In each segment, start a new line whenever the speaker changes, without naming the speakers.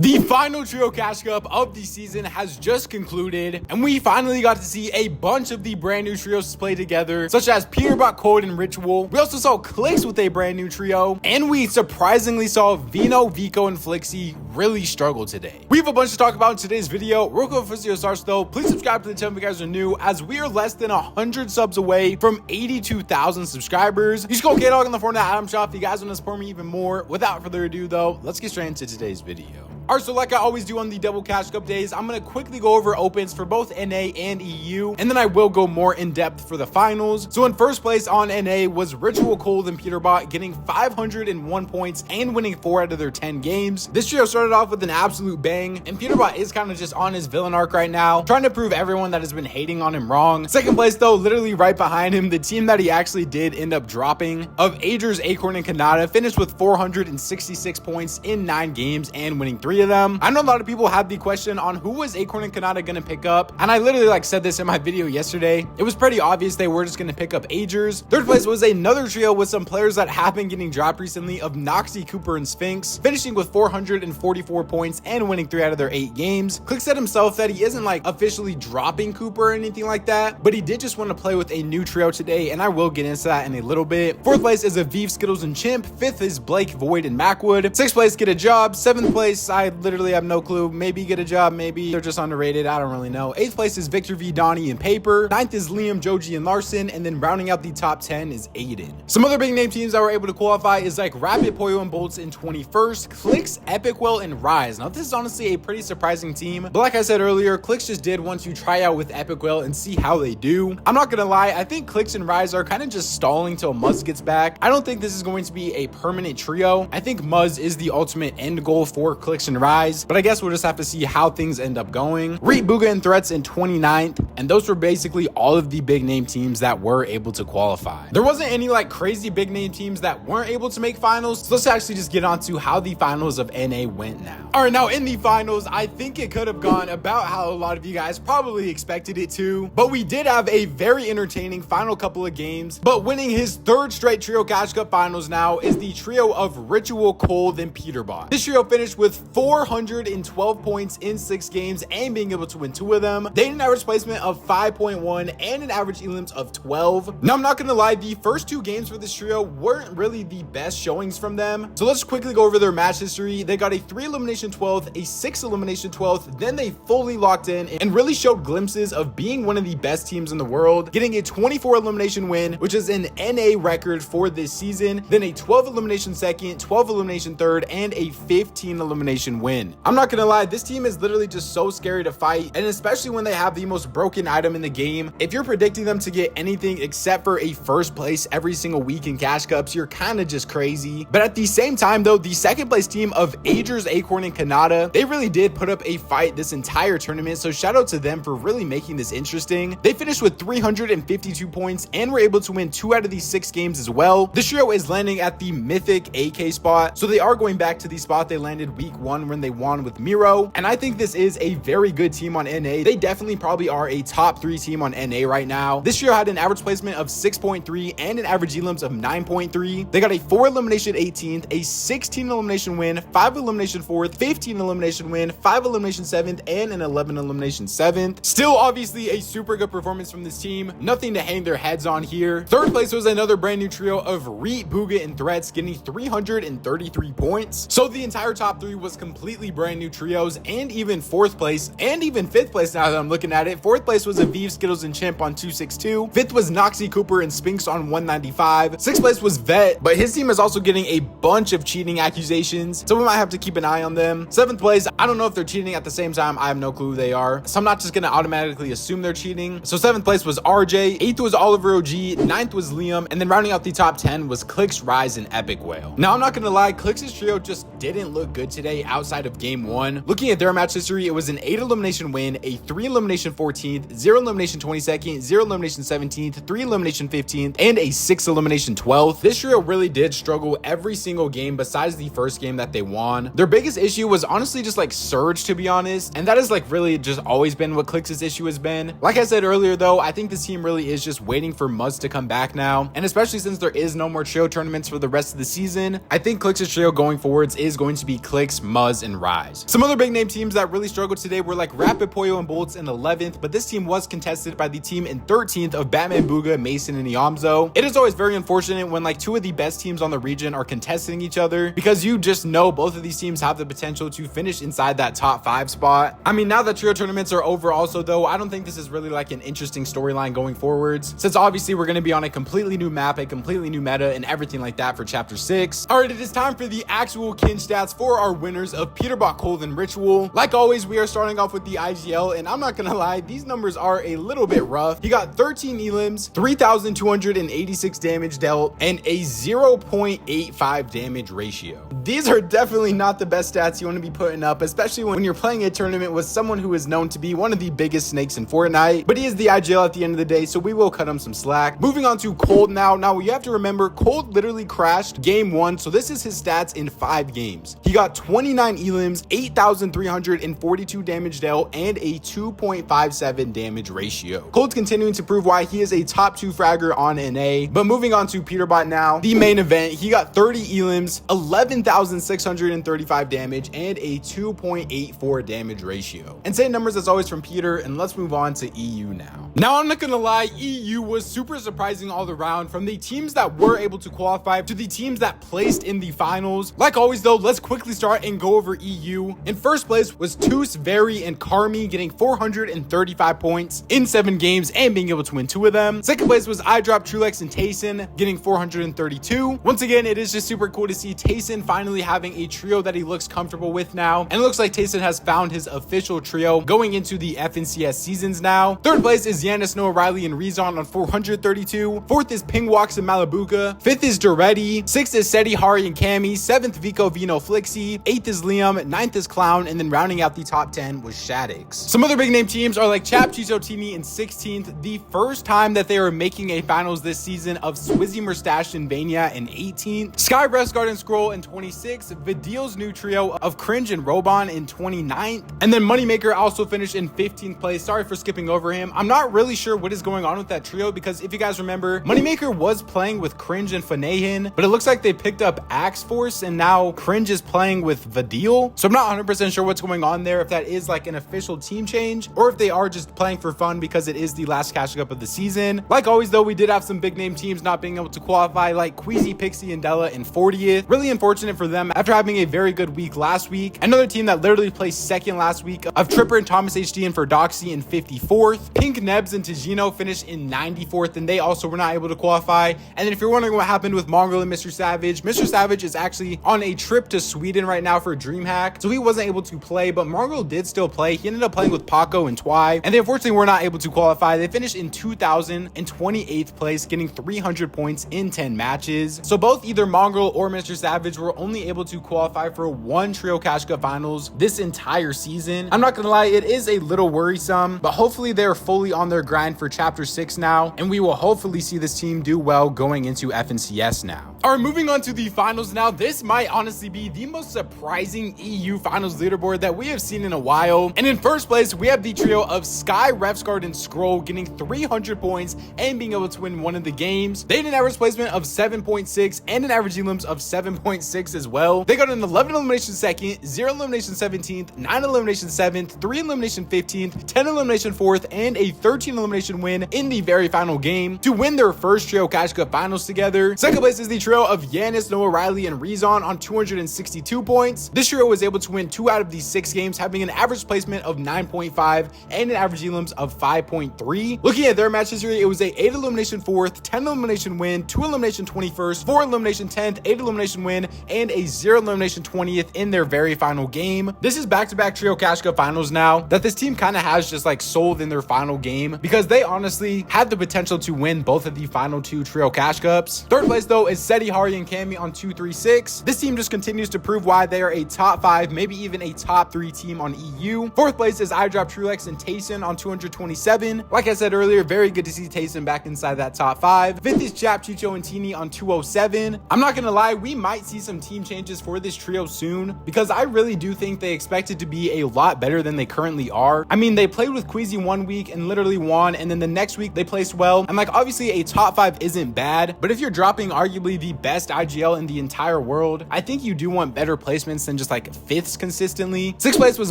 The final trio cash cup of the season has just concluded, and we finally got to see a bunch of the brand new trios play together, such as Peterbot, Code, and Ritual. We also saw Clix with a brand new trio, and we surprisingly saw Veno, Vico, and Flickzy really struggle today. We have a bunch to talk about in today's video. Real quick before the video starts though, please subscribe to the channel if you guys are new, as we are less than 100 subs away from 82,000 subscribers. You should go get on the Fortnite item shop if you guys want to support me even more. Without further ado though, let's get straight into today's video. Alright, so like I always do on the double cash cup days, I'm going to quickly go over opens for both NA and EU, and then I will go more in depth for the finals. So in first place on NA was Ritual, Cold, and Peterbot, getting 501 points and winning 4 out of their 10 games. This trio started off with an absolute bang, and Peterbot is kind of just on his villain arc right now, trying to prove everyone that has been hating on him wrong. Second place though, literally right behind him, the team that he actually did end up dropping, of Agers, Acorn, and Kanata, finished with 466 points in 9 games and winning 3 of them. I know a lot of people had the question on who was Acorn and Kanata gonna pick up, and I literally said this in my video yesterday. It was pretty obvious they were just gonna pick up Agers. Third place was another trio with some players that have been getting dropped recently, of Noxy, Cooper, and Sphinx, finishing with 444 points and winning 3 out of their 8 games. Click said himself that he isn't officially dropping Cooper or anything like that, but he did just want to play with a new trio today, and I will get into that in a little bit. Fourth place is Aviv, Skittles, and Chimp. Fifth is Blake, Void, and Macwood. Sixth place, Get a Job. Seventh place, I literally have no clue. Maybe Get a Job, maybe they're just underrated. I don't really know. Eighth place is Victor V, Donnie, and Paper. Ninth is Liam, Joji, and Larson, and then rounding out the top 10 is Aiden. Some other big name teams that were able to qualify is Rapid, Poyo, and Boltz in 21st, Clix, Epicwell, and Rise. Now this is honestly a pretty surprising team, but like I said earlier, Clix just did want to try out with Epicwell and see how they do. I'm not gonna lie, I think Clix and Rise are kind of just stalling till Muzz gets back. I don't think this is going to be a permanent trio. I think Muzz is the ultimate end goal for Clix and Rise, but I guess we'll just have to see how things end up going. Reet, Booga, and Threats in 29th, and those were basically all of the big name teams that were able to qualify. There wasn't any crazy big name teams that weren't able to make finals, so let's actually just get on to how the finals of NA went now. All right, now in the finals, I think it could have gone about how a lot of you guys probably expected it to, but we did have a very entertaining final couple of games. But winning his third straight trio cash cup finals now is the trio of Ritual, Cold, and Peterbot. This trio finished with 412 points in 6 games and being able to win 2 of them. They had an average placement of 5.1 and an average elims of 12. Now I'm not gonna lie, the first 2 games for this trio weren't really the best showings from them, so let's quickly go over their match history. They got a 3 elimination 12th, a 6 elimination 12th, then they fully locked in and really showed glimpses of being one of the best teams in the world, getting a 24 elimination win, which is an NA record for this season, then a 12 elimination second, 12 elimination third, and a 15 elimination win. I'm not gonna lie, this team is literally just so scary to fight, and especially when they have the most broken item in the game. If you're predicting them to get anything except for a first place every single week in cash cups, you're kind of just crazy. But at the same time though, the second place team of Agers, Acorn, and Kanata, they really did put up a fight this entire tournament, so shout out to them for really making this interesting. They finished with 352 points and were able to win 2 out of these 6 games as well. This trio is landing at the mythic AK spot, so they are going back to the spot they landed week 1 when they won with Miro, and I think this is a very good team on NA. They definitely probably are a top 3 team on NA right now. This trio had an average placement of 6.3 and an average elims of 9.3. They got a 4 elimination 18th, a 16 elimination win, 5 elimination 4th, 15 elimination win, 5 elimination 7th, and an 11 elimination 7th. Still obviously a super good performance from this team. Nothing to hang their heads on here. Third place was another brand new trio of Reet, Booga, and Threats, getting 333 points. So the entire top 3 was completely brand new trios, and even 4th place and even 5th place now that I'm looking at it. 4th place was Aviv, Skittles, and Chimp on 262. 5th was Noxy, Cooper, and Sphinx on 195. 6th place was Vet, but his team is also getting a bunch of cheating accusations, so we might have to keep an eye on them. 7th place, I don't know if they're cheating at the same time. I have no clue who they are, so I'm not just gonna automatically assume they're cheating. So 7th place was RJ, 8th was Oliver OG, 9th was Liam, and then rounding out the top 10 was Clix, Rise, and Epic Whale. Now I'm not gonna lie, Clix's trio just didn't look good today outside of game 1. Looking at their match history, it was an 8 elimination win, a 3 elimination 14th, 0 elimination 22nd, 0 elimination 17th, 3 elimination 15th, and a 6 elimination 12th. This trio really did struggle every single game besides the first game that they won. They're biggest issue was honestly just like surge, to be honest, and that has like really just always been what Clix's issue has been. Like I said earlier though, I think this team really is just waiting for Muzz to come back now, and especially since there is no more trio tournaments for the rest of the season, I think Clix's trio going forwards is going to be Clix, Muzz, and Rise. Some other big name teams that really struggled today were like Rapid Pollo and boltz in 11th, but this team was contested by the team in 13th of Batman, Booga, Mason, and Iamzo. It is always very unfortunate when like two of the best teams on the region are contesting each other, because you just know both of these teams have the potential to finish inside that top 5 spot. I mean, now that trio tournaments are over also though, I don't think this is really like an interesting storyline going forwards, since obviously we're going to be on a completely new map, a completely new meta, and everything like that for chapter 6. All right, it is time for the actual kin stats for our winners of Peterbot, Cold, and Ritual. Like always, we are starting off with the IGL, and I'm not gonna lie, these numbers are a little bit rough. He got 13 elims, 3,286 damage dealt, and a 0.85 damage ratio. These are definitely not the best stats you want to be putting up, especially when you're playing a tournament with someone who is known to be one of the biggest snakes in Fortnite, but he is the IGL at the end of the day, so we will cut him some slack. Moving on to Cold now. Now you have to remember, Cold literally crashed game 1, so this is his stats in 5 games. He got 29 elims, 8,342 damage dealt, and a 2.57 damage ratio. Cold's continuing to prove why he is a top 2 fragger on NA. But moving on to Peterbot now, the main event, he got 30 elims, 11,635 damage, and a 2.84 damage ratio. Insane numbers as always from Peter, and let's move on to EU now. Now, I'm not gonna lie, EU was super surprising all around, from the teams that were able to qualify to the teams that placed in the finals. Like always though, let's quickly start and go over EU. In first place was Toos, Very, and Carmi, getting 435 points in 7 games and being able to win 2 of them. Second place was iDrop, Trulex, and Tayson, getting 432. Once again, it is just super cool to see Tayson finally having a trio that he looks comfortable with now, and it looks like Tayson has found his official trio going into the FNCS seasons now. Third place is Yanis, Noah, Riley, and Rezon on 432. Fourth is Pingwax and Malabuka. Fifth is Duretti. Sixth is Seti, Hari, and Cammy. Seventh, Vico, Veno, Flickzy. Eighth is Liam. Ninth is Clown, and then rounding out the top 10 was Shaddix. Some other big name teams are like Chap, Chizo, Tini in 16th. The first time that they are making a finals this season of Swizzy, Mustache, and Vania in 18th. Sky, Breast Guard, and Scroll in 26th. Vidil's new trio of Cringe and Robon in 29th. And then Moneymaker also finished in 15th place. Sorry for skipping over him. I'm not really sure what is going on with that trio, because if you guys remember, Moneymaker was playing with Cringe and Fanahin, but it looks like they picked up Axe Force and now Cringe is playing with Vidil. So I'm not 100% sure what's going on there, if that is like an official team change or if they are just playing for fun because it is the last cash up of the season. Like always though, we did have some big name teams not being able to qualify, like Queasy, Pixie, and Della in 40th. Really unfortunate for them after having a very good week last week. Another team that literally placed second last week of Tripper and Thomas HD and Ferdoxy in 54th. Pink, Nebs, and Tagino finished in 94th, and they also were not able to qualify. And then if you're wondering what happened with Mongrel and Mr. Savage is actually on a trip to Sweden right now for DreamHack, so he wasn't able to play, but Mongrel did still play. He ended up playing with Paco and Twy, and they unfortunately were not able to qualify. They finished in 2028th place, getting 300 points in 10 matches. So both either Mongrel or Mr. Savage were only able to qualify for 1 Trio Cash Cup finals this entire season. I'm not gonna lie, it is a little worrisome, but hopefully they're fully on their grind for chapter 6 now, and we will hopefully see this team do well going into FNCS now. All right, moving on to the finals now. This might honestly be the most surprising EU finals leaderboard that we have seen in a while. And in first place, we have the trio of Sky, Refsguard, and Scroll getting 300 points and being able to win 1 of the games. They had an average placement of 7.6 and an average elims of 7.6 as well. They got an 11 elimination second, 0 elimination 17th, 9 elimination 7th, 3 elimination 15th, 10 elimination 4th, and a 13 elimination win in the very final game to win their first Trio Cash Cup finals together. Second place is the trio of Yanis, Noah, Riley, and Rezon on 262 points. This trio was able to win 2 out of these 6 games, having an average placement of 9.5 and an average elims of 5.3. Looking at their match history, it was a 8 elimination 4th, 10 elimination win, 2 elimination 21st, 4 elimination 10th, 8 elimination win, and a 0 elimination 20th in their very final game. This is back-to-back Trio Cash Cup finals now that this team kind of has just like sold in their final game, because they honestly had the potential to win both of the final 2 Trio Cash Cups. Third place though is Seti, Hari, and Cammy on 236. This team just continues to prove why they are a top 5, maybe even a top 3 team on EU. Fourth place is iDrop, Trulex, and Tayson on 227. Like I said earlier, very good to see Tayson back inside that top 5. Fifth is Chap, Chicho, and Tini on 207. I'm not gonna lie, we might see some team changes for this trio soon, because I really do think they expected to be a lot better than they currently are. I mean, they played with Queasy 1 week and literally won, and then the next week they placed well. And like, obviously a top 5 isn't bad, but if you're dropping arguably the best IGL in the entire world, I think you do want better placements than just like 5ths consistently. 6th place was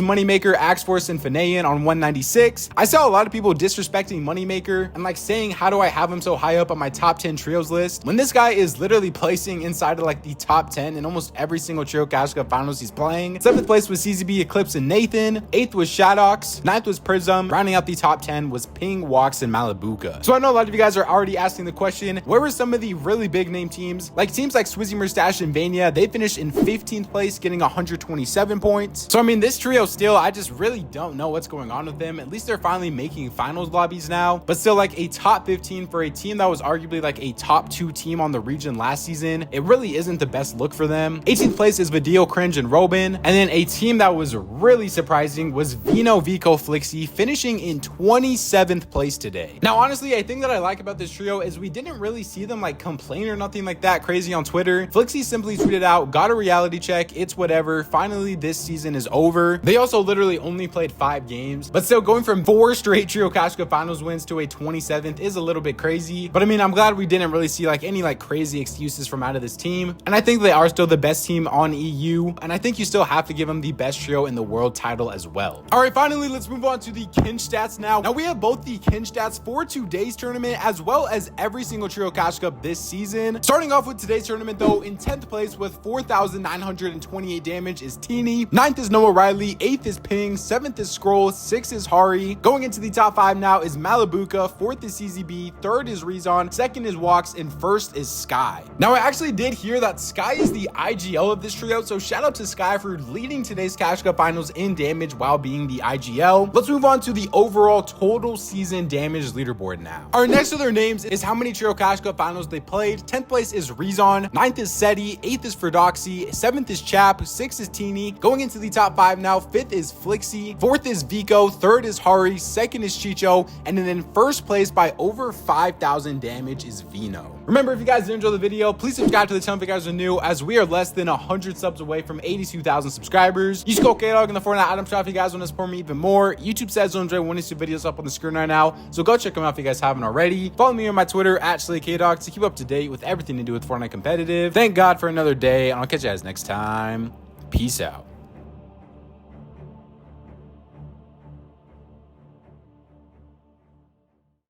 Moneymaker, Axforce, and Fanayan on 196. I saw a lot of people disrespecting Moneymaker and like saying, how do I have him so high up on my top 10 trios list when this guy is literally placing inside of like the top 10 in almost every single trio Cash Cup finals he's playing. 7th place was CZB, Eclipse, and Nathan. 8th was Shadox. 9th was Prism. Rounding out the top 10 was Ping, Walks, and Malibuka. So I know a lot of you guys are already asking the question, where were some of the really big name teams? Like teams like Swizzy Mustache and Vania, they finished in 15th place, getting 127 points. So I mean, this trio still, I just really don't know what's going on with them. At least they're finally making finals lobbies now, but still like a top 15 for a team that was arguably like a top 2 team on the region last season. It really isn't the best look for them. 18th place is Video, Cringe, and Robin. And then a team that was really surprising was Veno, Vico, Flickzy, finishing in 27th place today. Now, honestly, I think that I like about this trio is we didn't really see them like complain or nothing like that crazy on Twitter. Flickzy simply tweeted out, got a reality check, it's whatever, finally this season is over. They also literally only played 5 games, but still going from 4 straight trio Cash Cup finals wins to a 27th is a little bit crazy. But I mean, I'm glad we didn't really see like any like crazy excuses from out of this team, and I think they are still the best team on EU, and I think you still have to give them the best trio in the world title as well. All right, finally, let's move on to the Kinch stats now. Now we have both the Kinch stats for today's tournament as well as every single trio Cash Cup this season. Starting off with today's tournament though, in 10th place with 4,928 damage is Teeny. 9th is Noah Riley. 8th is Ping. 7th is Scroll. 6th is Hari. Going into the top 5 now is Malibuka. 4th is CZB. 3rd is Rezon. 2nd is Walks. And 1st is Sky. Now I actually did hear that Sky is the IGL of this trio, so shout out to Sky for leading today's Cash Cup finals in damage while being the IGL. Let's move on to the overall total season damage leaderboard now. Our next to their names is how many trio Cash Cup finals they played. 10th place is Rezon. 9th is Seti. 8th is Ferdoxy. 7th is Chap. 6th is Teeny. Going into the top 5 now, 5th is Flickzy. 4th is Vico. 3rd is Hari. 2nd is Chicho. And then in 1st place by over 5,000 damage is Veno. Remember, if you guys did enjoy the video, please subscribe to the channel if you guys are new, as we are less than 100 subs away from 82,000 subscribers. Use code KDOG in the Fortnite item shop if you guys want to support me even more. YouTube says don't enjoy one of these videos up on the screen right now, so go check them out if you guys haven't already. Follow me on my Twitter at KDOG to keep up to date with everything to do with Fortnite competitive. Thank God for another day, and I'll catch you guys next time. Peace out.